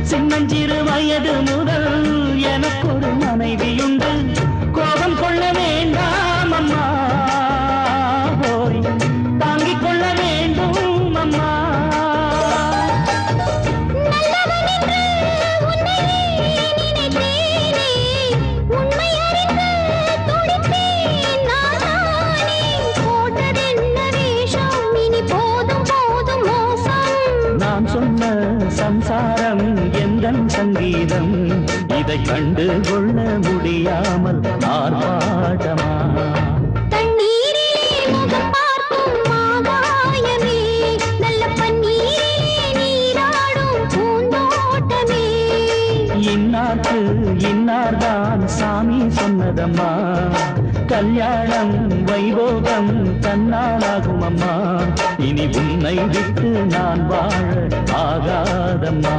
சின்னஞ்சிறு வயது முதல் எனக்கு ஒரு மனைவியுண்டு. கோபம் கொள்ள வேண்டாம் அம்மா, தாங்கிக் கொள்ள வேண்டும் அம்மா. நான் சொன்ன சம்சாரம் எந்தன் சங்கீதம், இதை கண்டு கொள்ள முடியாமல் ஆர்ப்பாட்டமா? இன்னார்க்கு இன்னார்தான் சாமி சொன்னதம்மா, கல்யாணம் வைபோகம் தன்னாலாகும் அம்மா. இனி உன்னை விட்டு நான் வாழ ஆகாதம்மா.